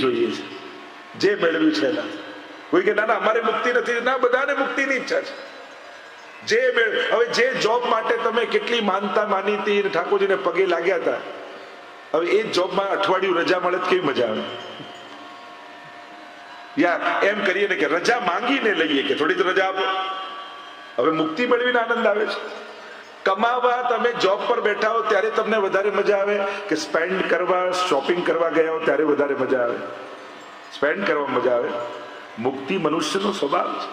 જોઈએ છે, જે મેળવ્યું છે એના. કોઈ કે ના અમારે મુક્તિ નથી, ના, બધાને મુક્તિની ઈચ્છા છે. હવે જે જોબ માટે તમે કેટલી માનતા માની હતી, ઠાકોરજીને પગે લાગ્યા હતા, હવે એ જોબમાં અઠવાડિયું રજા મળે તો કેવી મજા આવે? યાર એમ કરીએ ને કે રજા માંગીને લઈએ કે થોડી રજા આપો. હવે મુક્તિ મેળવીને આનંદ આવે છે. કમાવા તમે જોબ પર બેઠા હો ત્યારે તમને વધારે મજા આવે કે સ્પેન્ડ કરવા, શોપિંગ કરવા ગયા હો ત્યારે વધારે મજા આવે? સ્પેન્ડ કરવા મજા આવે. મુક્તિ મનુષ્યનો સ્વભાવ છે.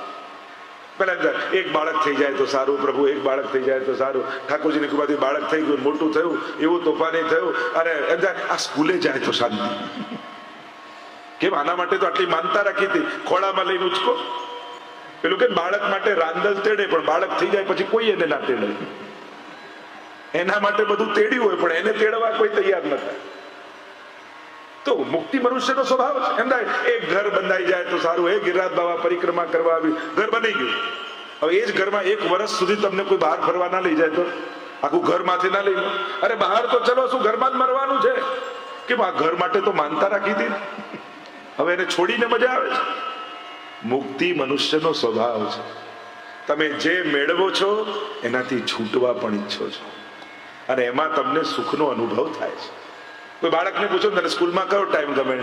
પેલા એક બાળક થઈ જાય તો સારું, પ્રભુ એક બાળક થઈ જાય તો સારું. ઠાકોરજીની કૃપાથી બાળક થઈ ગયું, મોટું થયું, એવું તોફાની થયું, અને આ સ્કૂલે જાય તો શાંતિ. કેમ? આના માટે તો આટલી માનતા રાખી હતી, ખોળામાં લઈને ઉચકો. પેલું કે બાળક માટે રાંદલ તેડે, પણ બાળક થઈ જાય પછી કોઈ એને ના તેડે. એના માટે બધું તેડ્યું હોય પણ એને તેડવા કોઈ તૈયાર ન થાય. તો મુક્તિ મનુષ્યનો સ્વભાવ છે. એમ થાય એક ઘર બંધાઈ જાય તો સારું. એ ગિરિરાજ બાબા પરિક્રમા કરવા આવી, ઘર બની ગયું. હવે એ જ ઘરમાં એક વર્ષ સુધી તમને કોઈ બહાર ફરવા ના લઈ જાય તો આખું ઘર માથે ના લઈ લો. અરે બહાર તો ચલો, શું ઘરમાં જ મરવાનું છે? કેમ? આ ઘર માટે તો માનતા રાખી હતી, હવે એને છોડીને મજા આવે છે. મુક્તિ મનુષ્યનો સ્વભાવ છે. તમે જે મેળવો છો એનાથી છૂટવા પણ ઈચ્છો છો, અને એમાં તમને સુખનો અનુભવ થાય છે. કોઈ બાળકને પૂછો તને સ્કૂલમાં કયો ટાઈમ ગમે?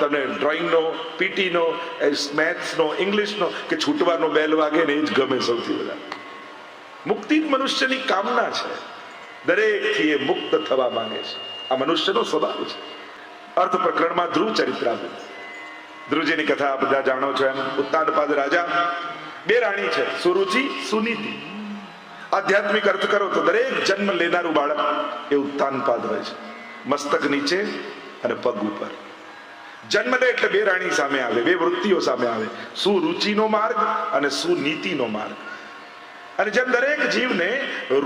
તમને ડ્રોઈંગનો, પીટીનો, મેથ્સનો, ઇંગ્લિશનો, કે છૂટવાનો બેલ વાગે ને એ જ ગમે સૌથી વધારે? મુક્તિ જ મનુષ્યની કામના છે. દરેકથી એ મુક્ત થવા માંગે છે. આ મનુષ્યનો સ્વભાવ છે. અર્થ પ્રકરણમાં ધ્રુવ ચરિત્ર આપ્યું. ધ્રુવજીની કથા બધા જાણો છો. એમ ઉત્તાનપાદ રાજા, બે રાણી છે, સુરુચિ, સુનીતિ. આધ્યાત્મિક અર્થ કરો તો દરેક જન્મ લેનારું બાળક એ ઉત્તાનપાદ હોય છે. મસ્તક નીચે અને પગ ઉપર. જન્મ લે એટલે બે રાણી સામે આવે, બે વૃત્તિઓ સામે આવે, સુરુચિનો માર્ગ અને સુનીતિનો માર્ગ. અને જેમ દરેક જીવને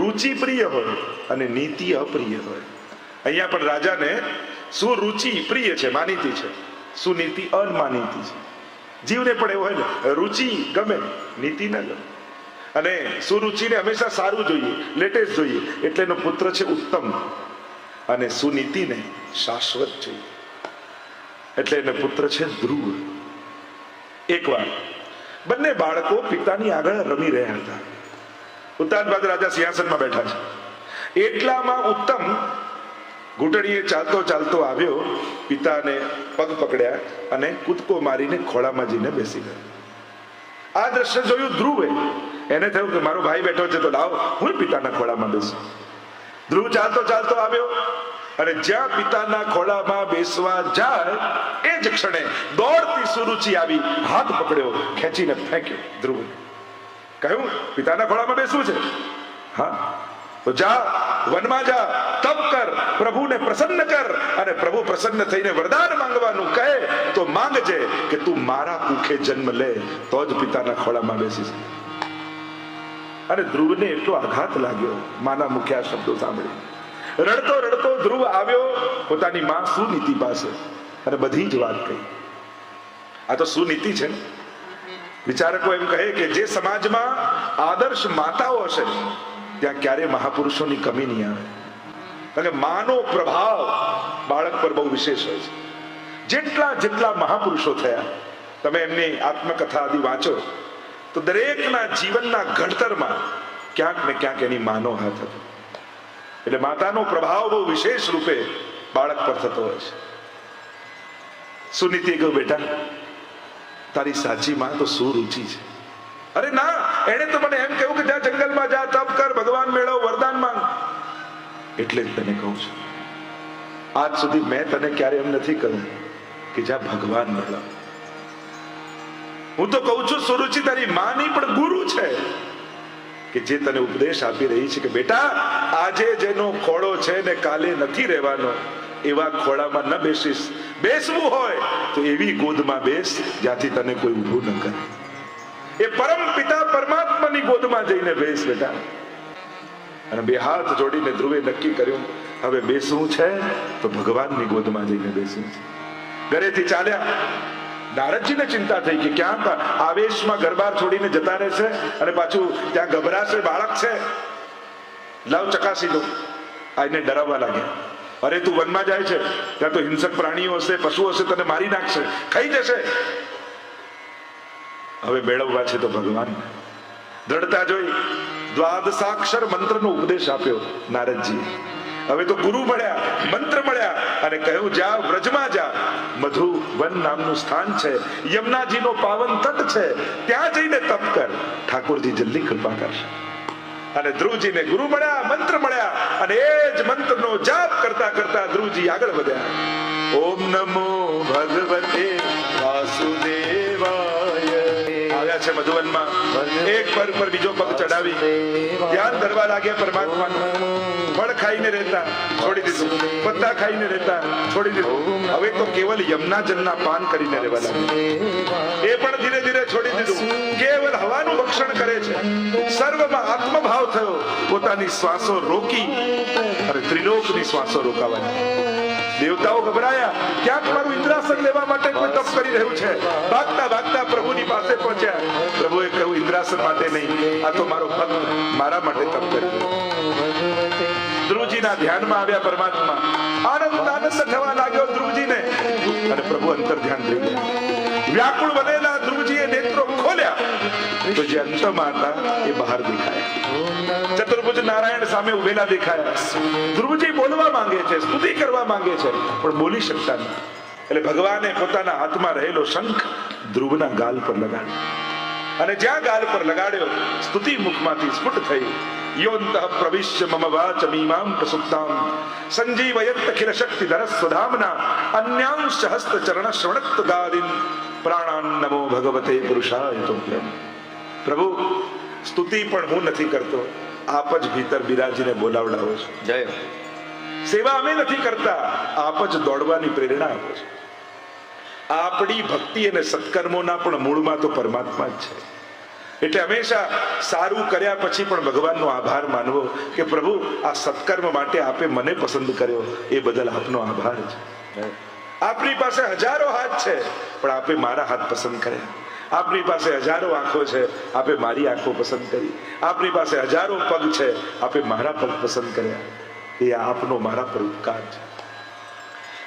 રુચિ પ્રિય હોય અને નીતિ અપ્રિય હોય, અહીંયા પણ રાજાને સુરુચિ પ્રિય છે, માનીતી છે, સુનીતિ અનમાનીતી છે. જીવને પણ એવું હોય ને, રુચિ ગમે, નીતિ ના ગમે. અને સુરુચિને હંમેશા સારું જોઈએ, લેટેસ્ટ જોઈએ, એટલે એનો પુત્ર છે ઉત્તમ. અને સુનીતિને શાશ્વત જોઈએ, એટલે એને પુત્ર છે ધ્રુવ. એકવાર બંને બાળકો પિતાની આગળ રમી રહ્યા હતા. ઉત્તાનપાદ રાજા સિંહાસનમાં બેઠા છે. એટલામાં ઉત્તમ ઘૂંટણીએ ચાલતો ચાલતો આવ્યો, પિતાને પગ પકડ્યા અને કૂદકો મારીને ખોળામાં જઈને બેસી ગયો. આ દ્રશ્ય જોયું ધ્રુવે. એને થયું કે મારો ભાઈ બેઠો છે તો લાવ હું પિતાના ખોળામાં બેસું. ધ્રુવ ચાલતો ચાલતો આવ્યો અને જ્યાં પિતાના ખોળામાં બેસવા જાય એ જ ક્ષણે દોડતી સુરુચિ આવી, હાથ પકડ્યો, ખેંચીને ફેંક્યો ધ્રુવને. કહ્યું પિતાના ખોળામાં બેસવું છે? હા, તો જા, વનમાં જા, તપ કર, પ્રભુને પ્રસન્ન કર, અને પ્રભુ પ્રસન્ન થઈને વરદાન માંગવાનું કહે તો માંગજે કે તું મારા કુખે જન્મ લે તો જ પિતાના ખોળામાં બેસીશ. અને ધ્રુવને એટલો આઘાત લાગ્યો માના મુખ્ય શબ્દો સાંભળી. રડતો રડતો ધ્રુવ આવ્યો પોતાની માં સુનીતિ પાસે અને બધી જ વાત કહી. આ તો સુનીતિ છે ને. વિચારકો એમ કહે કે જે સમાજમાં આદર્શ માતાઓ હશે ત્યાં ક્યારે મહાપુરુષોની કમી નહીં આવે. કારણ કે માનો પ્રભાવ બાળક પર બહુ વિશેષ હોય છે. જેટલા જેટલા મહાપુરુષો થયા, તમે એમની આત્મકથા આદિ વાંચો તો દરેકના જીવનના ઘડતરમાં ક્યાંક ને ક્યાંક એની માનો હાથ હતો. એટલે માતાનો પ્રભાવ બહુ વિશેષ રૂપે બાળક પર થતો હોય છે. સુનીતિએ કહ્યું બેટા તારી સાચી માં તો સુરુચિ છે. અરે ના, એને તો મને એમ કહ્યું કે જા જંગલમાં જા, તપ કર, ભગવાન મેળવ, વરદાન માંગ. એટલે જ તને કહું છું, આજ સુધી મેં તને ક્યારે એમ નથી કહ્યું કે જા ભગવાન મેળવ. હું તો કહું છું સુરુચિ તારી માની પણ ગુરુ છે કે જે તને ઉપદેશ આપી રહી છે કે બેટા આજે જેનો ખોળો છે ને કાલે નથી રહેવાનો, એવા ખોળામાં ન બેસીશ. બેસવું હોય તો એવી ગોદમાં બેસ જ્યાંથી તને કોઈ ઊભું ન કરે. એ પરમ પિતા પરમાત્માની ગોદમાં જઈને બેસ બેટા. અને બે હાથ જોડીને ધ્રુવે નક્કી કર્યું હવે બેસવું છે તો ભગવાનની ગોદમાં જઈને બેસવું છે. ઘરેથી ચાલ્યા. નારદજીને ચિંતા થઈ કે ક્યાંક આવેશમાં ઘરબાર છોડીને જતા રહેશે અને પાછું ત્યાં ગભરાશે, બાળક છે, લાવ ચકાસી દો. આ એને ડરાવવા લાગ્યા. અરે તું વનમાં જાય છે, ત્યાં તો હિંસક પ્રાણીઓ હશે, પશુ હશે, તને મારી નાખશે, ખાઈ જશે. હવે મેળવવા છે તો ભગવાન. દ્રઢતા જોઈ દ્વાદશાક્ષર મંત્રનો ઉપદેશ આપ્યો નારદજી. હવે તો ગુરુ મળ્યા, મંત્ર મળ્યા અને કહ્યું જા વ્રજમાં જા, મધુવન નામનું સ્થાન છે, યમુનાજીનો પાવન તટ છે, ત્યાં જઈને તપ કર, ઠાકોરજી જલ્દી કૃપા કરશે. અને ધ્રુવજીને ગુરુ મળ્યા, મંત્ર મળ્યા અને એ જ મંત્રનો જાપ કરતા કરતા ધ્રુવજી આગળ વધ્યા. ઓમ નમો ભગવતે વાસુદેવાય. આવ્યા છે મધુવનમાં, એક પગ પર બીજો પગ ચડાવી ધ્યાન ધરવા લાગ્યા પરમાત્માનું. ફળ ખાઈને રહેતા છોડી દીધું, પત્તા ખાઈને રહેતા છોડી દીધું. હવે તો કેવલ યમુના જળના પાન કરીને રહેવા લાગ્યા. એ પણ ધીરે ધીરે છોડી દીધું. કેવલ હવાનું ભક્ષણ કરે છે. સર્વમાં આત્મભાવ થયો. પોતાની શ્વાસો રોકી અને ત્રિલોકની શ્વાસો રોકાવાની. દેવતાઓ ગભરાયા, ક્યાંક મારું ઇન્દ્રાસન લેવા માટે કોઈ તપ કરી રહ્યું છે. ભાગતા ભાગતા પ્રભુની પાસે પહોંચ્યા. પ્રભુએ કહ્યું ઇન્દ્રાસન માટે નહીં, આ તો મારો ભક્ત મારા માટે તપ કરી રહ્યો. ધ્રુવજીના ધ્યાનમાં આવ્યા પરમાત્મા. આનંદ આનંદ થવા લાગ્યો ધ્રુવજીને અને પ્રભુ અંતર ધ્યાન થઈ ગયા. વ્યાકુળ બનેલા ધ્રુવજીએ નેત્રો ખોલ્યા તો જે અંતમાં હતા એ બહાર દેખાયા. ચતુર્ભુજ નારાયણ સામે ઉભેલા દેખાયા. ધ્રુવજી બોલવા માંગે છે, સ્તુતિ કરવા માંગે છે, પણ બોલી શકતા નથી. એટલે ભગવાને પોતાના હાથમાં રહેલો શંખ ધ્રુવના ગાલ પર લગાડ્યો અને જ્યાં ગાલ પર લગાડ્યો સ્તુતિ મુખમાંથી સ્ફુટ થઈ. યોંતઃ પ્રવિશ્ય મમ વાચમીમાં પ્રસુપ્તાં સંજીવયત અખિલ શક્તિધર સ્વધામના અન્યાંશ હસ્ત ચરણ શ્રવણત્વ ગાદિન પ્રાણાન નમો ભગવતે પુરુષાય તુભ્યં. પ્રભુ સ્તુતિ પણ હું નથી કરતો, આપ જ ભીતર બિરાજીને બોલાવડાવો છો. જય. સેવા અમે નથી કરતા, આપ જ દોડવાની પ્રેરણા આપો છો. આપણી ભક્તિ અને સત્કર્મોના પણ મૂળમાં તો પરમાત્મા જ છે. એટલે હંમેશા સારું કર્યા પછી પણ ભગવાનનો આભાર માનવો કે પ્રભુ આ સત્કર્મ માટે આપે મને પસંદ કર્યો, એ બદલ આપનો આભાર છે. આપની પાસે હજારો હાથ છે પણ આપે મારા હાથ પસંદ કર્યા. આપની પાસે હજારો આંખો છે, આપે મારી આંખો પસંદ કરી. આપની પાસે હજારો પગ છે, આપે મારા પગ પસંદ કર્યા. એ આપનો મારા પર ઉપકાર છે.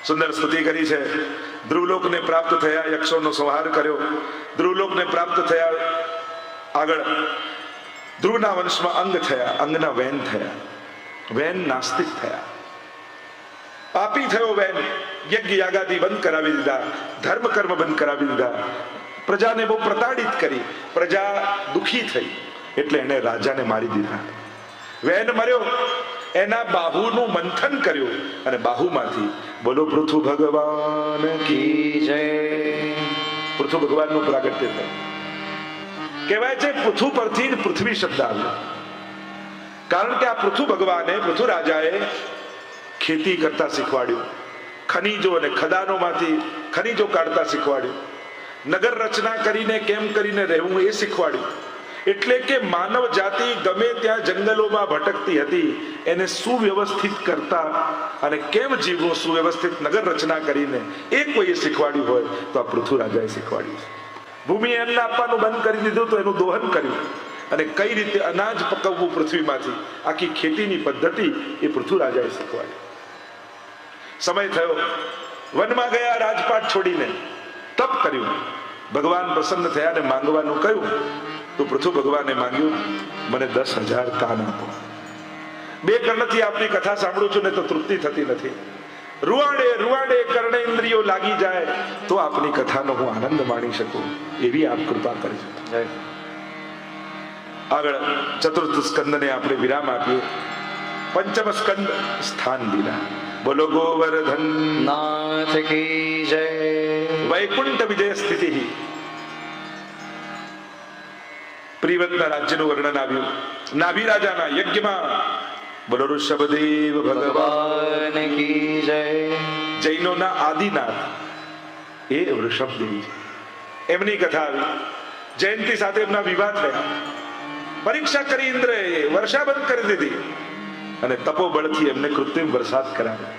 સુંદર સ્તુતિ કરી છે. ધ્રુવલોકને પ્રાપ્ત થયા, યક્ષોનો સંહાર કર્યો. ધ્રુવલોકને પ્રાપ્ત થયા, આગળ ધ્રુવના વંશમાં અંગ થયા, અંગના વેન થયા. વેન નાસ્તિક થયા, પાપી થયો વેન. યજ્ઞ યાગાદી બંધ કરાવી દીધા, ધર્મ કર્મ બંધ કરાવી દીધા, પ્રજાને બહુ પ્રતાડિત કરી. પ્રજા દુખી થઈ એટલે એને રાજાને મારી દીધા. વેન મર્યો, એના બાહુનું મંથન કર્યું અને બાહુમાંથી બોલો પૃથુ ભગવાન કી જય, પૃથુ ભગવાનનું પ્રાગટ્ય થયું. કહેવાય છે પૃથુ પરથી પૃથ્વી શબ્દ આવ્યો, કારણ કે આ પૃથુ ભગવાને, પૃથુ રાજાએ ખેતી કરતા શીખવાડ્યું, ખનીજો અને ખદાનોમાંથી ખનીજો કાઢતા શીખવાડ્યું, નગર રચના કરીને કેમ કરીને રહેવું એ શીખવાડ્યું. એટલે કે માનવ જાતિ ગમે ત્યાં જંગલોમાં ભટકતી હતી, એને સુવ્યવસ્થિત કરતા અને કેમ જીવવું સુવ્યવસ્થિત નગર રચના કરીને એ કોઈએ શીખવાડ્યું હોય તો આ પૃથુ રાજાએ શીખવાડ્યું. ભૂમિ અન્ન આપવાનું બંધ કરી દીધું તો એનું દોહન કર્યું અને કઈ રીતે અનાજ પકવવું પૃથ્વીમાંથી, આખી ખેતીની પદ્ધતિ એ પૃથુ રાજાએ શીખવાડી. સમય થયો, વનમાં ગયા, રાજપાટ છોડીને તપ કર્યું. ભગવાન પ્રસન્ન થયા ને માંગવાનું કહ્યું તો પૃથુ ભગવાને માંગ્યું, મને 10,000 તાન આપો. 2 કર્ણથી આપની કથા સાંભળું છું ને તો તૃપ્તિ થતી નથી. રૂવાડે રૂવાડે કર્ણેન્દ્રિયો લાગી જાય તો આપની કથાનો હું આનંદ માણી શકું, એવી આપ કૃપા કરજો. આગળ ચતુર્થ સ્કંદને આપણે વિરામ આપીએ. પંચમ સ્કંદ સ્થાન લીલા. બોલો ગોવર્ધન નાથ કી જય. વૈકુંઠ વિજય સ્થિતિ. પ્રિવતના રાજ્યનું વર્ણન આવ્યું. નાભી રાજાના યજ્ઞમાં બોલો ઋષભદેવ ભગવાન કી જય. જૈનોના આદિનાથ એ ઋષભદેવ, એમની કથા આવી. જયંતી સાથે એમના વિવાહ થયા. પરીક્ષા કરી ઇન્દ્રએ, વર્ષા બંધ કરી દીધી અને તપોબળથી એમને કૃત્રિમ વરસાદ કરાવ્યો.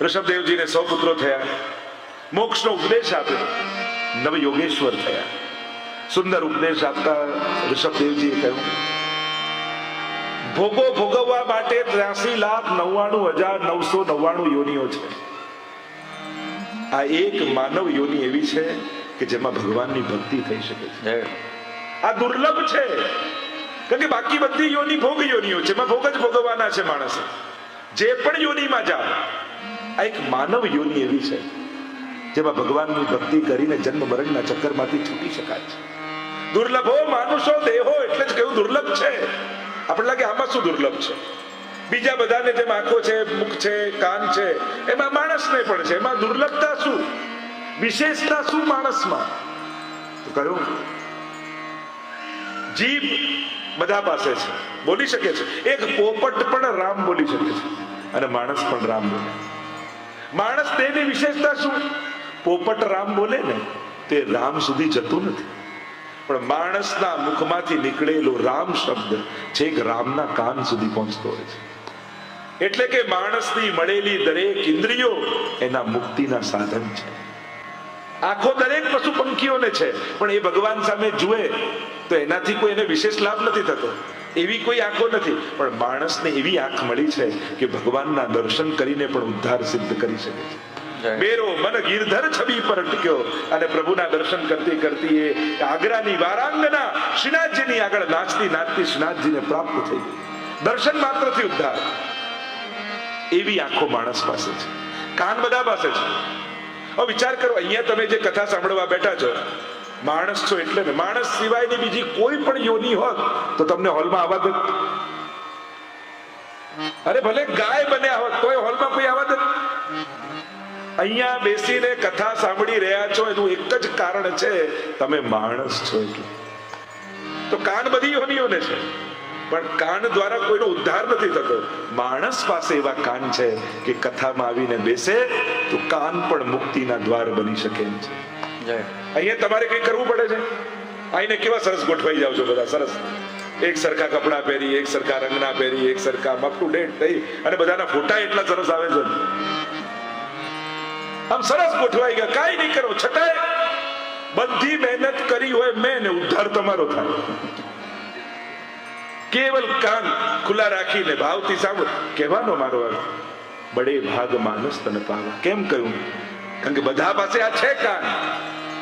ઋષભદેવજીને 100 પુત્રો થયા. મોક્ષનો ઉપદેશ આપ્યો, નવ યોગેશ્વર થયા. સુંદર ઉપદેશ આપતા ઋષભદેવજીએ કહ્યું, ભોગો ભોગવવા માટે 83,99,999 યોનિઓ છે. આ એક માનવ યોનિ એવી છે કે જેમાં ભગવાનની ભક્તિ થઈ શકે છે. આ દુર્લભ છે, કારણ કે બાકી બધી યોનિ ભોગ યોનિઓ છે, એમાં ભોગ જ ભોગવવાના છે માણસે. જે પણ યોનિમાં જાઓ, આ એક માનવ યોનિ એવી છે જેમાં ભગવાનની ભક્તિ કરીને જન્મ મરણના ચક્કરમાંથી છૂટી શકાય છે. દુર્લભો માનુષો દેહો, એટલે જ કહ્યું દુર્લભ છે. આપણે લાગે આમાં શું દુર્લભ છે? બીજા બધાને જેમ આંખો છે, મુખ છે, કાન છે, એમાં માણસને પણ છે. એમાં દુર્લભતા શું, વિશેષતા શું માણસમાં? તો કહ્યું જીભ બધા પાસે છે, બોલી શકે છે. એક પોપટ પણ રામ બોલી શકે છે અને માણસ પણ રામ બોલે. માણસ તેની વિશેષતા શું? પોપટ રામ બોલે ને તે રામ સુધી જતું નથી, પણ માણસના મુખમાંથી નીકળેલો રામ શબ્દ છેક રામના કાન સુધી પહોંચતો હોય છે. એટલે કે માણસની મળેલી દરેક ઇન્દ્રિયો એના મુક્તિના સાધન છે. આંખો દરેક પશુ પંખીઓને છે, પણ એ ભગવાન સામે જુએ તો એનાથી કોઈ એને વિશેષ લાભ નથી થતો. એવી કોઈ આંખો નથી, પણ માણસને એવી આંખ મળી છે કે ભગવાનના દર્શન કરીને પણ ઉદ્ધાર સિદ્ધ કરી શકે છે. મેરો મન ગિરધર છબી પર ટીક્યો અને પ્રભુના દર્શન કરતી કરતી એ આગ્રાની વારાંગના શ્રીનાથજીની આગળ નાચતી નાચતી શ્રીનાથજીને પ્રાપ્ત થઈ. દર્શન માત્રથી ઉદ્ધાર. એવી આંખો માણસ પાસે છે. કાન બધા પાસે છે. હવે વિચાર કરો, અહીંયા તમે જે કથા સાંભળવા બેઠા છો, માણસ છો એટલે ને. માણસ સિવાયની બીજી કોઈ પણ યોની હોત તો તમને હોલમાં આવવા દે? અરે ભલે ગાય બન્યા હોત તોય હોલમાં કોઈ આવવા દે? અહીંયા બેસીને કથા સાંભળી રહ્યા છો એનું એક જ કારણ છે, તમે માણસ છો એટલે. તો કાન બધી યોનીઓને છે, પણ કાન દ્વારા કોઈનો ઉદ્ધાર નથી થતો. માણસ પાસે એવા કાન છે કે કથામાં આવીને બેસે તો કાન પણ મુક્તિના દ્વાર બની શકે એમ છે. અહીંયા તમારે કઈ કરવું પડે છે? આઈને કેવા સરસ ગોઠવાઈ જાવ છો બધા, સરસ એક સરખા કપડા પહેરી, એક સરખા રંગના પહેરી, એક સરખા અપ ટુ ડેટ થઈ, અને બધાના ફોટા એટલા સરસ આવે છે. આમ સરસ ગોઠવાઈ ગયા, કાઈ નહીં કરો, છતાંય બધી મહેનત કરી હોય મેં ને ઉદ્ધાર તમારો થાય. કેવલ કાન ખુલ્લા રાખીને ભાવથી સાંભળ. કહેવાનો મારો અર્થ, બડે ભાગ માનસ તને પાવા. કેમ કહ્યું? કારણ કે બધા પાસે આ છે કાન,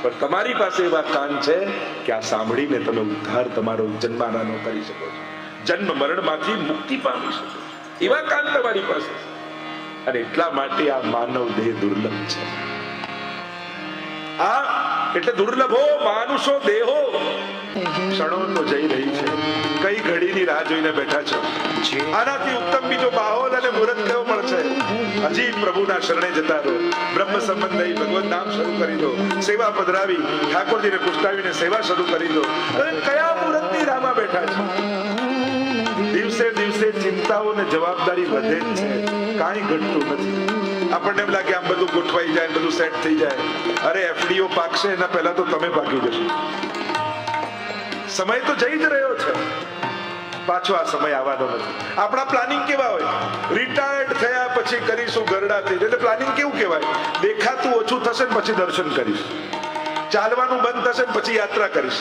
પણ તમારી પાસે એવા કાન છે કે આ સાંભળીને તમે ઉદ્ધાર તમારો જન્મારાનો કરી શકો છો, જન્મ મરણમાંથી મુક્તિ પામી શકો છો. એવા કાન તમારી પાસે. અને એટલા માટે આ માનવ દેહ દુર્લભ છે. આ એટલે દુર્લભો માનુષો દેહો. ક્ષણો તો જઈ રહી છે, કઈ ઘડીની રાહ જોઈને બેઠા છો? આનાથી ઉત્તમ બીજો માહોલ અને મુહૂર્ત કયો મળશે? હજી પ્રભુના શરણે જતા રહો, બ્રહ્મ સંબંધ નહીં, ભગવત નામ શરૂ કરી દો, સેવા પધરાવી ઠાકોરજીને પુષ્ટાવીને સેવા શરૂ કરી દો. કયા મુહૂર્તની રાહમાં બેઠા છો? દિવસે દિવસે ચિંતાઓ ને જવાબદારી વધે જ છે, કાંઈ ઘટતું નથી. આપણને એમ લાગે આમ બધું ગોઠવાઈ જાય, બધું સેટ થઈ જાય. અરે એફડીઓ પાકશે એના પહેલા તો તમે પાકી જશો. સમય તો જઈ જ રહ્યો છે, પાછો આ સમય આવવાનો નથી. આપણા પ્લાનિંગ કેવા હોય? રિટાયર્ડ થયા પછી કરીશું ગરડાથી, એટલે પ્લાનિંગ કેવું કહેવાય? દેખાતું ઓછું થશે ને પછી દર્શન કરીશ, ચાલવાનું બંધ થશે ને પછી યાત્રા કરીશ,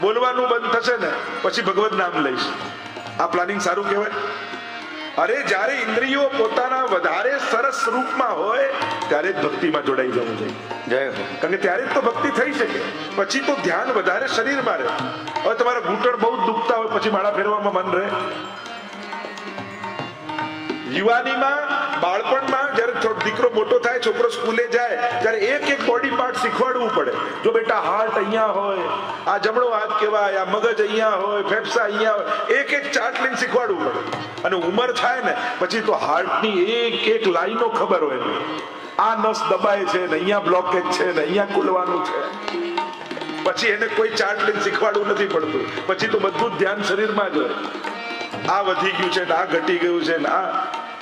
બોલવાનું બંધ થશે ને પછી ભગવત નામ લઈશ. આ પ્લાનિંગ સારું કહેવાય? અરે જ્યારે ઇન્દ્રિયો પોતાના વધારે સરસ રૂપમાં હોય ત્યારે જ ભક્તિમાં જોડાઈ જવું જોઈએ. કારણ કે ત્યારે જ તો ભક્તિ થઈ શકે. પછી તો ધ્યાન વધારે શરીરમાં રહે. હવે તમારા ઘૂંટણ બહુ દુખતા હોય પછી માળા ફેરવામાં મન રહે? યુવાનીમાં, બાળપણમાં જયારે દીકરો મોટો થાય, છોકરો સ્કૂલે જાય, ત્યારે એક એક બોડી પાર્ટ શીખવાડવું પડે. જો બેટા હાર્ટ અહીંયા હોય, આ જમણો હાથ કહેવાય, આ મગજ અહીંયા હોય, ફેફસા અહીંયા હોય, એક એક ચાર્ટ લઈને શીખવાડવું પડે. અને ઉંમર થાય ને પછી તો હાર્ટની એક એક લાઈનો ખબર હોય ને, આ નસ દબાય છે ને અહીંયા બ્લોકેજ છે ને અહીંયા ખુલવાનું છે. પછી એને કોઈ ચાર્ટ લઈને શીખવાડવું નથી પડતું. પછી તો બધું જ ધ્યાન શરીરમાં જ હોય. આ વધી ગયું છે ને આ ઘટી ગયું છે ને આ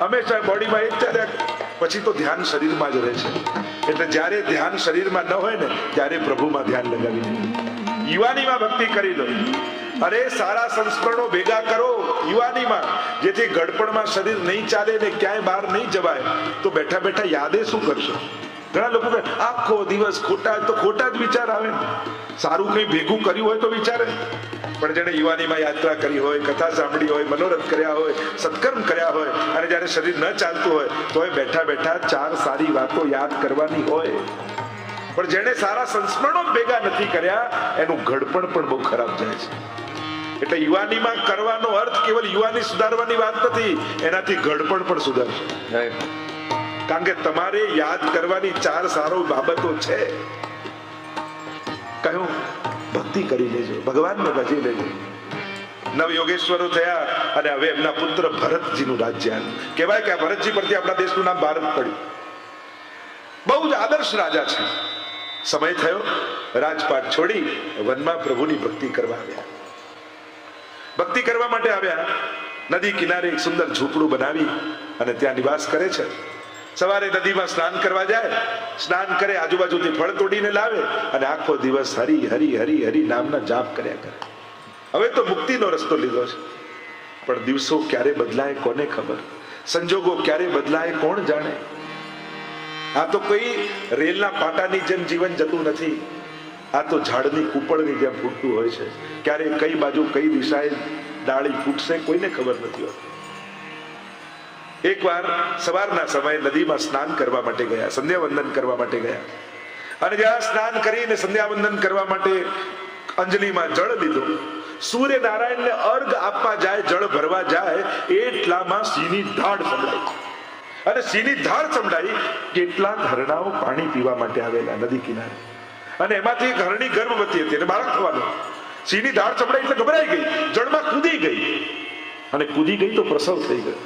હંમેશા બોડીમાં એક ચાલ્યા. પછી તો ધ્યાન શરીરમાં જ રહે છે. એટલે જ્યારે ધ્યાન શરીરમાં ન હોય ને ત્યારે પ્રભુમાં ધ્યાન લગાવી દે. યુવાનીમાં ભક્તિ કરી લો. અરે સારા સંસ્મરણો ભેગા કરો યુવાનીમાં, જેથી ગડપણમાં શરીર નહીં ચાલે ને ક્યાંય બહાર નહીં જવાય. તો બેઠા બેઠા યાદે શું કરશો? ઘણા લોકો આખો દિવસ ખોટા જ વિચાર આવે ને. સારું કઈ ભેગું કર્યું હોય તો વિચારે. પણ જેને યુવાનીમાં યાત્રા કરી હોય, કથા સાંભળી હોય, મનોરથ કર્યા હોય, સત્કર્મ કર્યા હોય, અને જયારે શરીર ન ચાલતું હોય તો બેઠા બેઠા ચાર સારી વાતો યાદ કરવાની હોય. પણ જેને સારા સંસ્મરણો ભેગા નથી કર્યા એનું ઘડપણ પણ બહુ ખરાબ જાય છે. એટલે યુવાનીમાં કરવાનો અર્થ કેવલ યુવાની સુધારવાની વાત નથી, એનાથી ઘડપણ પણ સુધારશે. કારણ કે તમારે યાદ કરવાની ચાર સારો બાબતો છે. કહ્યું ભક્તિ કરી લેજો, ભગવાનને ભજી લેજો. નવ યોગેશ્વરો થયા અને હવે એમના પુત્ર ભરતજીનું રાજ્ય કહેવાય કે આ ભરતજી પરથી આપણા દેશનું નામ ભારત પડ્યું. બહુ જ આદર્શ રાજા છે. સમય થયો, રાજપાટ છોડી વનમાં પ્રભુની ભક્તિ કરવા આવ્યા. ભક્તિ કરવા માટે આવ્યા. નદી કિનારે એક સુંદર ઝૂંપડું બનાવી અને ત્યાં નિવાસ કરે છે. સવારે નદીમાં સ્નાન કરવા જાય, સ્નાન કરે, આજુબાજુથી ફળ તોડીને લાવે અને આખો દિવસ હરી હરી હરી હરી નામના જાપ કર્યા કરે. હવે તો મુક્તિનો રસ્તો લીધો છે. પણ દિવસો ક્યારે બદલાય કોને ખબર, સંજોગો ક્યારે બદલાય કોણ જાણે. આ તો કોઈ રેલના પાટાની જેમ જીવન જતું નથી. આ તો ઝાડની કૂપળની જેમ ફૂટતું હોય છે. ક્યારે કઈ બાજુ કઈ દિશાએ ડાળી ફૂટશે કોઈને ખબર નથી હોતી. એકવાર સવારના સમયે નદીમાં સ્નાન કરવા માટે ગયા, સંધ્યાવંદન કરવા માટે ગયા. અને જ્યાં સ્નાન કરીને સંધ્યાવંદન કરવા માટે અંજલિમાં જળ લીધું, સૂર્યનારાયણને અર્ઘ આપવા જાય, જળ ભરવા જાય, એટલામાં સિંહની ધાડ સંભળાઈ. અને સિંહની ધાડ સંભળાઈ, કેટલાક હરણાઓ પાણી પીવા માટે આવેલા નદી કિનારે. અને એમાંથી એક હરણી ગર્ભવતી હતી અને બાળક થવાનું. સિંહની ધાડ સંભળાઈ એટલે ગભરાઈ ગઈ, જળમાં કૂદી ગઈ. અને કૂદી ગઈ તો પ્રસવ થઈ ગયો.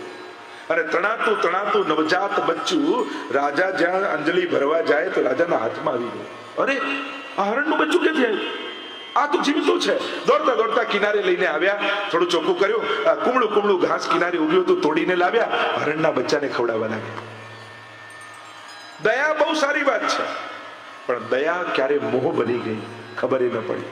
અને તણાતું તણાતું નવજાત બચ્ચું રાજા જ્યાં અંજલિ ભરવા જાય તો રાજાના હાથમાં આવી ગયું. અરે આ હરણનું બચ્ચું ક્યાંથી આવ્યું? આ તો જીવતું છે. દોડતા દોડતા કિનારે લઈને આવ્યા, થોડું ચોખ્ખું કર્યું, કુમળું કુમળું ઘાસ કિનારે ઉગ્યું હતું, તોડીને લાવ્યા, હરણના બચ્ચાને ખવડાવવા લાગ્યા. દયા બહુ સારી વાત છે, પણ દયા ક્યારે મોહ બની ગઈ ખબર ન પડી.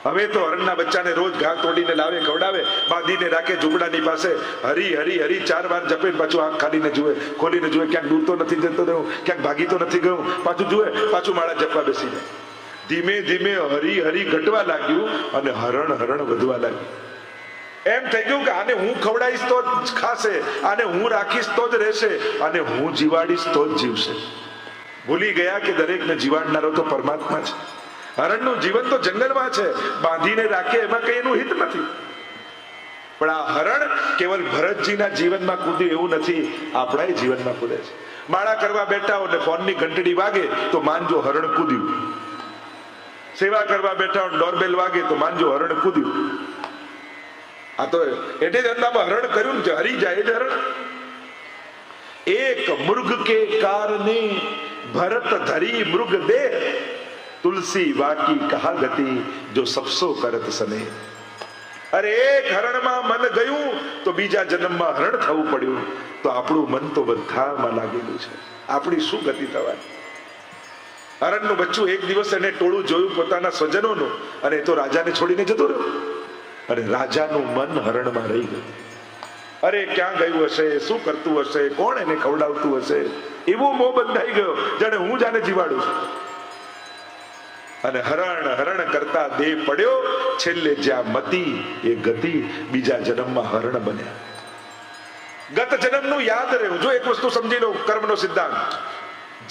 હવે તો હરણના બચ્ચાને રોજ ઘાસ તોડીને લાવે, ખવડાવે, બાંધીને રાખે ઝૂંપડાની પાસે. હરી હરી હરી 4 વાર જપે, પાછું આંખ ખાલીને જુએ, ખોલીને જુએ, ક્યાંક દૂર તો નથી જતો રહ્યો, ક્યાંક ભાગી તો નથી ગયું, પાછું જુએ, પાછું માળા જપવા બેસી જાય. ધીમે ધીમે હરી હરી ઘટવા લાગ્યું અને હરણ હરણ વધવા લાગ્યું. એમ થઈ ગયું કે આને હું ખવડાવીશ તો જ ખાશે, આને હું રાખીશ તો જ રહેશે, અને હું જીવાડીશ તો જ જીવશે. ભૂલી ગયા કે દરેકને જીવાડનારો તો પરમાત્મા છે. હરણનું જીવન તો જંગલમાં છે, બાંધીને રાખે એમાં કઈ એનું હિત નથી. પણ આ હરણ કેવલ ભરતજીના જીવનમાં કૂદ્યું એવું નથી, આપણા જીવનમાં કૂદે છે. માળા કરવા બેઠા હો ને ફોનની ઘંટડી વાગે તો માનજો હરણ કૂદ્યું. સેવા કરવા બેઠા હો, ડોરબેલ વાગે તો માનજો હરણ કૂદ્યું. આ તો એટલે જ અંદામાં હરણ કર્યું ને, હરી જાય જ હરણ. એક મૃગ કે કારણે ભરત ધરી મૃગ દેહ, તુલસી વાકી કહા ગતિ જો સબસો કરત સને. અરે એક હરણમાં મન ગયું તો બીજા જન્મમાં હરણ થવું પડ્યું. તો આપણું મન તો બધામાં લાગેલું છે, આપણી શું ગતિ થવાની? હરણનું બચ્ચું એક દિવસ એને ટોળું જોયું પોતાના સ્વજનોનું, અને એ તો રાજાને છોડીને જતો રહ્યો. અને રાજાનું મન હરણમાં રહી ગયું. અરે ક્યાં ગયું હશે, શું કરતું હશે, કોણ એને ખવડાવતું હશે, એવો મોહ બંધાઈ ગયો જાણે હું જાને જીવાડું છું. અને હરણ હરણ કરતા દેહ પડ્યો, છેલ્લે જ્યાં મતી એ ગતિ, બીજા જન્મમાં હરણ બન્યા. ગત જન્મનું યાદ રહેવું. જો એક વસ્તુ સમજી લો, કર્મનો સિદ્ધાંત,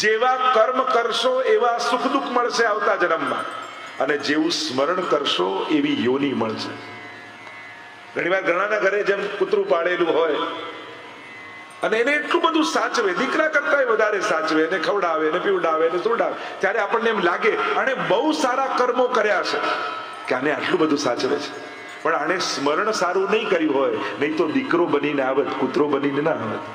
જેવા કર્મ કરશો એવા સુખ દુઃખ મળશે આવતા જન્મમાં, અને જેવું સ્મરણ કરશો એવી યોની મળશે. ઘણીવાર ઘણાના ઘરે જેમ કૂતરું પાળેલું હોય અને એને એટલું બધું સાચવે, દીકરા કરતા વધારે સાચવે, એને ખવડાવે, એને પીવડાવે, એને સુવડાવે, ત્યારે આપણને એમ લાગે આને બહુ સારા કર્મો કર્યા છે કે આને આટલું બધું સાચવે છે. પણ આને સ્મરણ સારું નહીં કર્યું હોય, નહીં તો દીકરો બનીને આવત, કૂતરો બનીને ના આવત.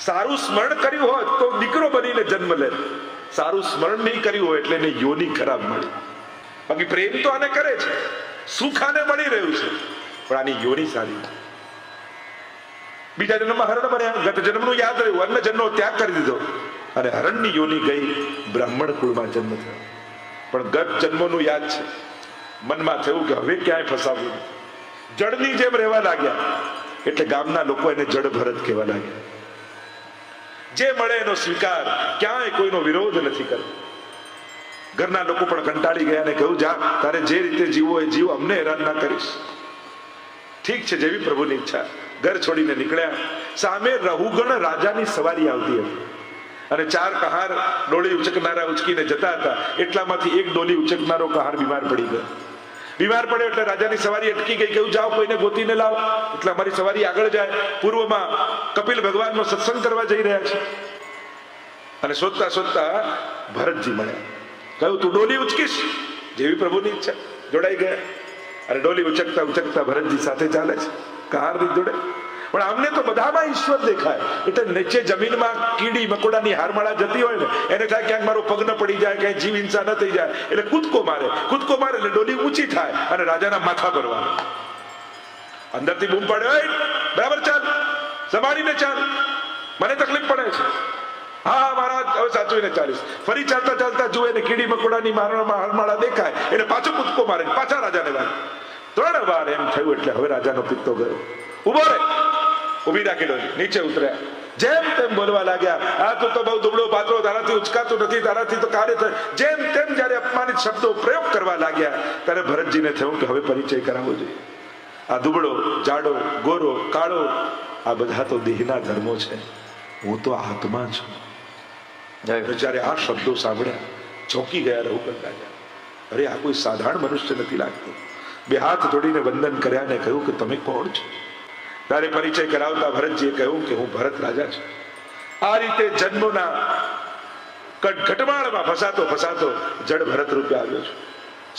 સારું સ્મરણ કર્યું હોત તો દીકરો બનીને જન્મ લે. સારું સ્મરણ નહીં કર્યું હોય એટલે એને યોની ખરાબ મળી. બાકી પ્રેમ તો આને કરે છે, સુખ આને મળી રહ્યું છે, પણ આની યોની સારી. બીજા જન્મમાં હરણ બન્યા, ગત જન્મનું યાદ રહ્યું, અન્ય જન્મનો ત્યાગ કરી દીધો અને હરણની યોની ગઈ, બ્રાહ્મણ કુળમાં જન્મ થયો. પણ ગત જન્મોનું યાદ છે. મનમાં થયું કે હવે ક્યાંય ફસાવું, જળની જેમ રહેવા લાગ્યા. એટલે ગામના લોકો એને જળ ભરત કહેવા લાગ્યા. જે મળે એનો સ્વીકાર, ક્યાંય કોઈનો વિરોધ નથી કરતો. ઘરના લોકો પણ કંટાળી ગયા અને કહ્યું, જા તારે જે રીતે જીવવો એ જીવ, અમને હેરાન ના કરીશ. ઠીક છે, જેવી પ્રભુની ઈચ્છા. ઘર છોડીને નીકળ્યા. સામે રહુગણ રાજાની સવારી આવતી હતી અને 4 કહાર ડોલી ઉચકનારા ઉચકીને જતા હતા. એટલામાંથી એક ડોલી ઉચકનારો કહાર બીમાર પડી ગયો. બીમાર પડ્યો એટલે રાજાની સવારી અટકી ગઈ. કહ્યું, જાઓ કોઈને ગોતીને લાવો. એટલે અમારી સવારી આગળ જાય. પૂર્વમાં કપિલ ભગવાનનો સત્સંગ કરવા જઈ રહ્યા છે. અને શોધતા શોધતા ભરતજી મળ્યા. કહ્યું, તું ડોલી ઉચકીશ? જેવી પ્રભુની ઈચ્છા. જોડાઈ ગયા. અને ડોલી ઉચકતા ઉચકતા ભરતજી સાથે ચાલે છે, કહારની જોડે. પણ અમને તો બધામાં ઈશ્વર દેખાય. એટલે નીચે જમીનમાં કીડી મકોડાની હારમાળા જતી હોય ને, એને થાય ક્યાંક મારો પગ ન પડી જાય, ક્યાંય જીવ હિંસા ન થઈ જાય, એટલે કૂદકો મારે એટલે ડોલી ઊંચી થાય અને રાજાના માથા પર વાગે. અંદરથી બૂમ પડે, બરાબર ચાલ, સંભાળીને ચાલ, મને તકલીફ પડે છે. હા મહારાજ, હવે સાચવીને ચાલીશ. ફરી ચાલતા ચાલતા જુએ ને કીડી મકોડાની હારમાળા દેખાય એટલે પાછો કૂદકો મારે, પાછા રાજાને વાગે. 3 વાર એમ થયું એટલે હવે રાજાનો પિત્તો ગયો. ઉભો રે, ઉભી રાખી ડોલી. નીચે ઉતર્યા. જેમ તેમ બોલવા લાગ્યા, આ તું તો બહુ દુબળો પાતળો, તારાથી ઉચકાતું નથી, તારાથી તો કાર્ય થાય. જેમ તેમ જયારે અપમાનિત શબ્દો પ્રયોગ કરવા લાગ્યા ત્યારે ભરતજીને થયું કે હવે પરિચય કરાવવો જોઈએ. આ દુબળો, જાડો, ગોરો, કાળો, આ બધા તો દેહના ધર્મો છે, હું તો આત્મા છું. જયારે આ શબ્દો સાંભળ્યા ચોંકી ગયા રહુગણ રાજા. અરે આ કોઈ સાધારણ મનુષ્ય નથી લાગતું. 2 હાથ જોડીને વંદન કર્યા ને કહ્યું કે તમે કોણ છો? તારે પરિચય કરાવતા ભરતજીએ કહ્યું કે હું ભરત રાજા છું. આ રીતે જન્મોના ઘટમાળમાં ફસાતો ફસાતો જડ ભરત રૂપે આવ્યો છું.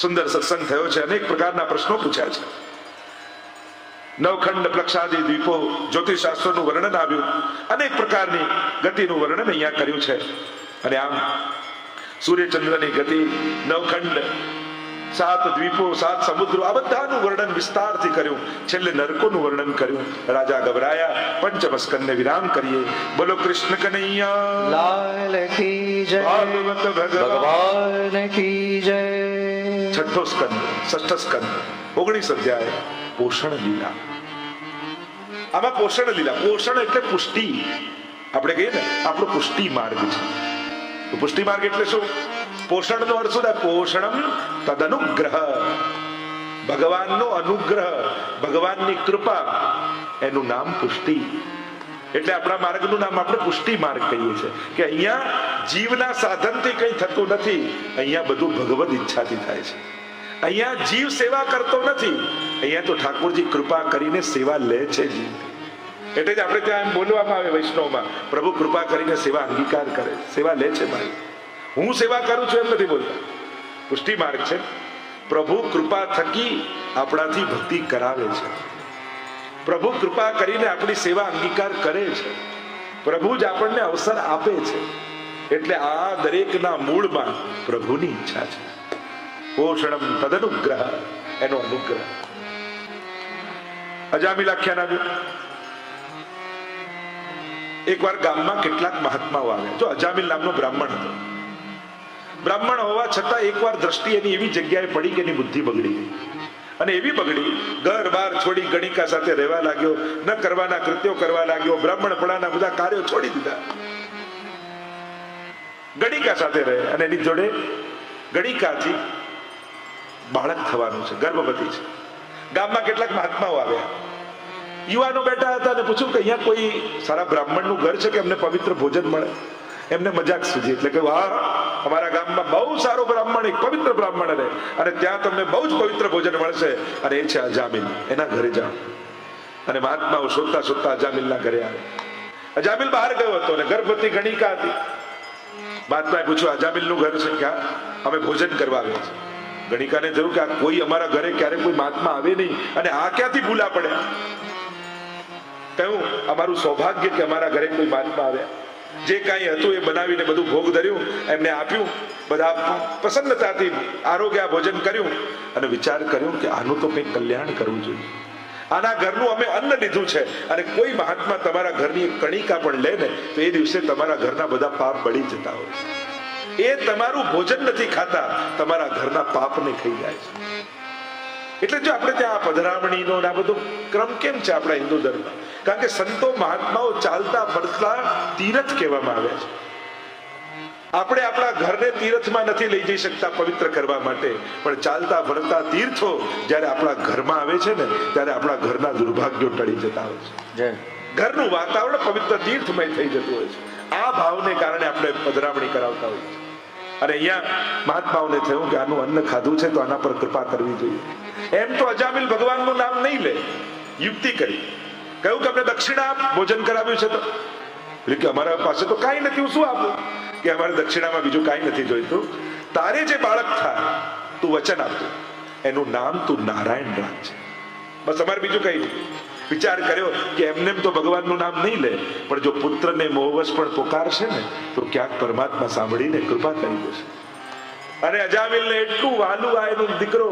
સુંદર સત્સંગ થયો છે. અનેક પ્રકારના પ્રશ્નો પૂછ્યા છે. નવખંડ પ્લક્ષાદી દ્વીપો, જ્યોતિષશાસ્ત્રનું વર્ણન આવ્યું. અનેક પ્રકારની ગતિનું વર્ણન અહીંયા કર્યું છે. અને આમ સૂર્યચંદ્રની ગતિ, નવખંડ, 7 દ્વીપો, 7 સમુદ્રો, આ બધાનું વર્ણન વિસ્તારથી કર્યું. છેલ્લે નરકોનું વર્ણન કર્યું. રાજા ગભરાયા. પંચમ સ્કંદને વિરામ કરીએ. બોલો કૃષ્ણ કનૈયા લાલ કી જય, ભાગવત ભગવાન કી જય. છઠ્ઠો સ્કંદ, ષષ્ઠ સ્કંદ, 19 અધ્યાય, પોષણ લીલા. આમાં પોષણ લીલા, પોષણ એટલે પુષ્ટિ. આપણે કહીએ ને આપણો પુષ્ટિ માર્ગ છે. તો પુષ્ટિ માર્ગ એટલે શું? પોષણ નો અર્થ શું થાય? પોષણમ તદનુગ્રહ, ભગવાનનો અનુગ્રહ, ભગવાનની કૃપા, એનું નામ પુષ્ટિ. એટલે આપણા માર્ગનું નામ આપણે પુષ્ટિ માર્ગ કહીએ છીએ. કે અહીંયા જીવના સાધનથી કંઈ થતું નથી, અહીંયા બધું ભગવદ ઈચ્છાથી થાય છે. અહીંયા જીવ સેવા કરતો નથી, અહીંયા તો ઠાકોરજી કૃપા કરીને સેવા લે છે જીવ. એટલે જ આપણે ત્યાં એમ બોલવામાં આવે વૈષ્ણવમાં, પ્રભુ કૃપા કરીને સેવા અંગીકાર કરે, સેવા લે છે મારી. હું સેવા કરું છું એમ નથી બોલતા. પુષ્ટિ માર્ગ છે. પ્રભુ કૃપા થકી આપણાથી ભક્તિ કરાવે છે. પ્રભુ કૃપા કરીને આપણી સેવા અંગીકાર કરે છે. પ્રભુ જ આપણને અવસર આપે છે. એટલે આ દરેકના મૂળમાં પ્રભુની ઈચ્છા છે. પોષણમ તદનુગ્રહ, એનો અનુગ્રહ. અજામિલ આખ્યાન આવ્યું. એકવાર ગામમાં કેટલાક મહાત્માઓ આવ્યા. જો અજામિલ નામનો બ્રાહ્મણ હતો. બ્રાહ્મણ હોવા છતાં એકવાર દ્રષ્ટિ એની એવી જગ્યાએ પડી કે એની બુદ્ધિ બગડી ગઈ. અને એવી બગડી, ઘર બાર છોડી ગણિકા સાથે રહેવા લાગ્યો, ન કરવાના કૃત્યો કરવા લાગ્યો, બ્રાહ્મણપણાના બધા કાર્યો છોડી દીધા. ગણિકા સાથે રહે અને એની જોડે ગણિકાથી બાળક થવાનું છે, ગર્ભવતી છે. ગામમાં કેટલાક મહાત્માઓ આવ્યા. યુવાનો બેઠા હતા અને પૂછ્યું કે અહીંયા કોઈ સારા બ્રાહ્મણનું ઘર છે કે એમને પવિત્ર ભોજન મળે. એમને મજાક સૂજી. એટલે કે વાહ, અમારા ગામમાં બહુ સારો બ્રાહ્મણ, એક પવિત્ર બ્રાહ્મણ રહે અને ત્યાં તમને બહુ જ પવિત્ર ભોજન મળશે, અને એ છે અજામિલ, એના ઘરે જાઓ. અને મહાત્માઓ શોધતા શોધતા અજામિલના ઘરે આવે. અજામિલ બહાર ગયો હતો અને ગર્ભવતી ગણિકા હતી. મહાત્માએ પૂછ્યું, અજામિલનું ઘર છે? ક્યાં? અમે ભોજન કરવા આવ્યા છે. ગણિકાને થયું કે આ કોઈ અમારા ઘરે ક્યારે કોઈ મહાત્મા આવે નહીં, અને આ ક્યાંથી ભૂલા પડ્યા. કહ્યું, અમારું સૌભાગ્ય કે અમારા ઘરે કોઈ મહાત્મા આવ્યા. જે કાંઈ હતું એ બનાવીને બધું ભોગ ધર્યું, એમને આપ્યું. બધા પ્રસન્નતાથી આરોગ્ય ભોજન કર્યું અને વિચાર કર્યો કે આનું તો કંઈક કલ્યાણ કરવું જોઈએ. આના ઘરનું અમે અન્ન લીધું છે, અને કોઈ મહાત્મા તમારા ઘરની એક કણિકા પણ લે ને તો એ દિવસે તમારા ઘરના બધા પાપ બળી જતા હોય. એ તમારું ભોજન નથી ખાતા, તમારા ઘરના પાપને ખાઈ જાય છે. એટલે જો આપણે ત્યાં પધરામણીનો આ બધો ક્રમ કેમ છે આપણા હિન્દુ ધર્મમાં? કારણ કે સંતો મહાત્માઓ ચાલતા ફરતા તીરથ કહેવામાં આવ્યા છે. આપણે આપણા ઘરને તીર્થમાં નથી લઈ જઈ શકતા પવિત્ર કરવા માટે, પણ ચાલતા ફરતા તીર્થો જ્યારે આપણા ઘરમાં આવે છે ને, ત્યારે આપણા ઘરના દુર્ભાગ્યો ટળી જતા હોય છે. ઘરનું વાતાવરણ પવિત્ર તીર્થમય થઈ જતું હોય છે. આ ભાવને કારણે આપણે પધરામણી કરાવતા હોય છે. અને અહીંયા મહાત્માઓને થયું કે આનું અન્ન ખાધું છે તો આના પર કૃપા કરવી જોઈએ. એમ તો અજામિલ ભગવાનનું નામ નહીં લે, યુક્તિ કરી કહ્યું કે આપણે દક્ષિણા ભોજન કરાવ્યું છે તો કે અમારા પાસે તો કાંઈ નથી, હું શું આપું? કે અમારે દક્ષિણામાં બીજું કાંઈ નથી જોઈતું, તારે જે બાળક થાય તું વચન આપતું, એનું નામ તું નારાયણ રાખજે, બસ અમારે બીજું કઈ નહીં. વિચાર કર્યો કે એમને તો ભગવાનનું નામ નહીં લે, પણ જો પુત્રને મોહવશ પણ પુકારશે ને તો ક્યાંક પરમાત્મા સાંભળીને કૃપા કરી દેશે. અને અજામિલને એટલું વાલું આ એનો દીકરો,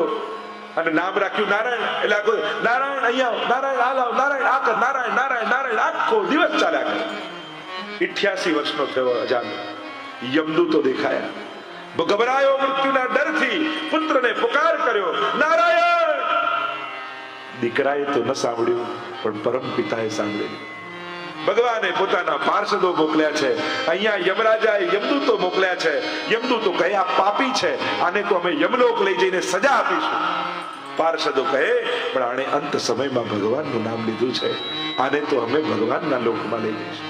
અને નામ રાખ્યું નારાયણ. એટલે આખો નારાયણ અહીંયા, નારાયણ આ લાવ, નારાયણ આ કર, નારાયણ નારાયણ નારાયણ આખો દિવસ ચાલ્યા કરે. 88 વર્ષનો થયો અજામિલ. યમદૂતો દેખાયા, ગભરાયો મૃત્યુના ડરથી, પુત્રને પુકાર કર્યો નારાયણ. દીકરાએ તો ન સાંભળ્યું, પણ પરમ પિતાએ સાંભળ્યું. ભગવાને પોતાના પાર્ષદો મોકલ્યા છે, અહીંયા યમરાજાએ યમદૂતો મોકલ્યા છે. યમદૂતો કહે આ પાપી છે, આને તો અમે યમલોક લઈ જઈને સજા આપીશું. પાર્ષદો કહે પણ આણે અંત સમયમાં ભગવાનનું નામ લીધું છે, આને તો અમે ભગવાનના લોકમાં લઈ જઈશું.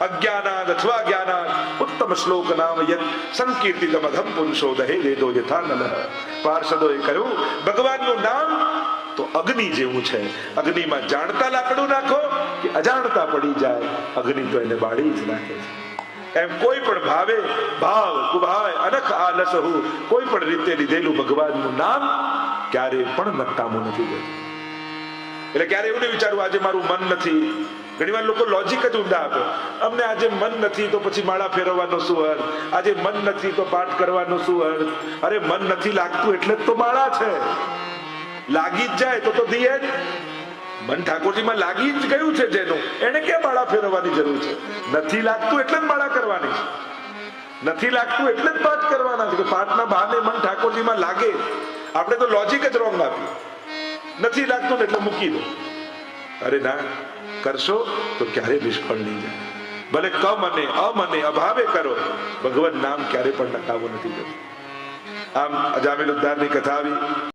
અજ્ઞાનાદ અથવા જ્ઞાનાદ ઉત્તમ શ્લોક નામ યત સંકીર્તિતમ અધમ પુરુષો દહે દેદો યથા નલઃ. પાર્ષદોએ કહ્યું ભગવાનનું નામ તો અગ્નિ જેવું છે, અગ્નિમાં જાણતા લાકડું નાખો કે અજાણતા પડી જાય, અગ્નિ તો એને બાળી જ નાખે છે. એમ કોઈ પણ ભાવે ભાવ કુભાય અનખ આલસહુ, કોઈ પણ રીતે લીધેલું ભગવાનનું નામ ક્યારે પણ નકામું નથી જતું. એટલે ક્યારે એવું નહીં વિચારવું આજે મારું મન નથી. ઘણી વાર લોકો લોજિક જ ઊંડા આપે, અમને આજે મન નથી તો પછી માળા ફેરવવાનો શું અર્થ, આજે મન નથી તો પાઠ કરવાનો શું અર્થ. અરે મન નથી લાગતું એટલે જ તો માળા છે. લાગી જ જાય તો દિયે જ. મન ઠાકોરજીમાં લાગી જ ગયું છે જેનું, એને કેમ માળા ફેરવવાની જરૂર છે? નથી લાગતું એટલે જ માળા કરવાની છે, નથી લાગતું એટલે જ પાઠ કરવાના છે કે પાઠના બહાને મન ઠાકોરજીમાં લાગે. આપણે તો લોજિક જ રોંગ આપ્યું, નથી લાગતું ને એટલે મૂકી દો. અરે ના, કરશો તો ક્યારે નિષ્ફળ નહીં જાય. ભલે કમ અને અમને અભાવે કરો, ભગવાન નામ ક્યારે પણ નકામું નથી જતું. આમ અજામિલ ઉદ્ધારની કથા આવી.